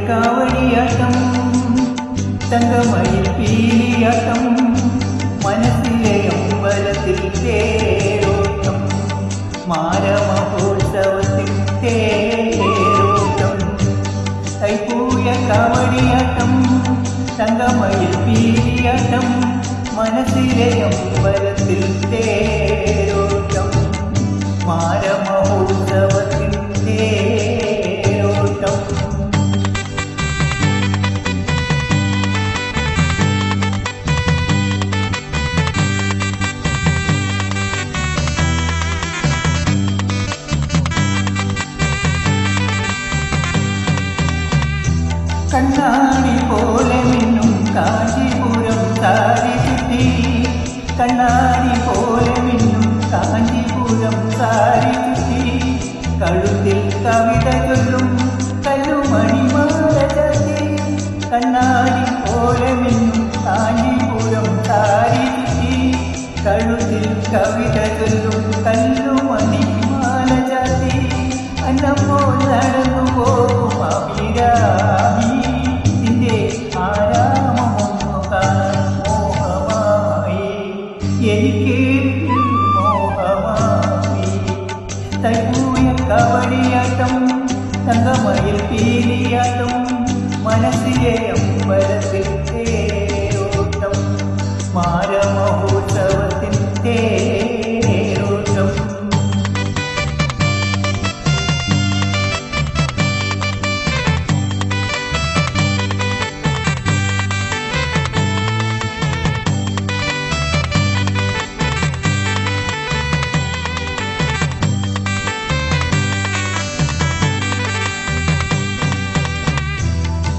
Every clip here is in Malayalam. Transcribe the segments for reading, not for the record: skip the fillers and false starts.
കാവടിയാട്ടം തങ്കമയിൽ പീലിയാട്ടം മനസ്സിലെ അമ്പലത്തിൽ തേരോട്ടം മാരമഹോത്സവത്തിൽ തേരോട്ടം തൈപ്പൂയ കാവടിയാട്ടം തങ്കമയിൽ പീലിയാട്ടം മനസ്സിലെ അമ്പലത്തിൽ തേരോട്ടം മാരമഹോത്സവത്തിൽ തേരോട്ടം കണ്ണാടി പോലെ മിന്നും കാഞ്ചീപുരം സാരി ചുറ്റി കണ്ണാടി പോലെ മിന്നും കാഞ്ചീപുരം സാരി ചുറ്റി കഴുത്തിൽ കവിത ചൊല്ലും കല്ലുമണിമാല ചാത്തി കണ്ണാടി പോലെ മിന്നും കാഞ്ചീപുരം സാരി ചുറ്റി കഴുത്തിൽ കവിത ചൊല്ലും കല്ലുമണിമാല ചാത്തി അന്നപ്പോൾ നടന്നു പോകും അഭിരാമി നിന്റെ ആരാമമൊന്നു കാണാൻ മോഹമായി എനിക്ക് മോഹമായി തൈപ്പൂയ കാവടിയാട്ടം തങ്കമയിൽ പീലിയാട്ടം മനസ്സിലെ അമ്പലത്തിൽ തേരോട്ടം മാരമഹോത്സവത്തിൽ തേരോട്ടം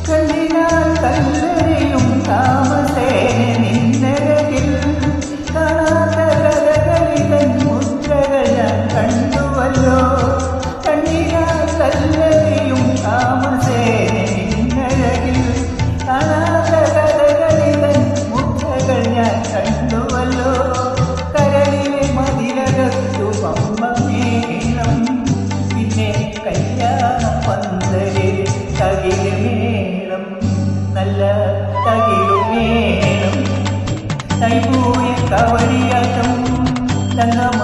കണ്ണിനാൽ കല്ലറിയും കാമസേന നിന്നരകിൽ കാണാത്ത കഥകളിതൻ മുദ്രകൾ ഞാൻ കണ്ടുവല്ലോ കണ്ണിനാൽ കല്ലറിയും കാമസേന നിന്നരകിൽ കാണാത്ത കഥകളിതൻ മുദ്രകൾ ഞാൻ കണ്ടുവല്ലോ കരളിലെ മതിലകത്തു പമ്പമേളം പിന്നെ കല്യാണം പന്തലിൽ തകിലുമേളം നല്ല തകിലുമേളം തൈപ്പൂയ കാവടിയാട്ടം തങ്കമ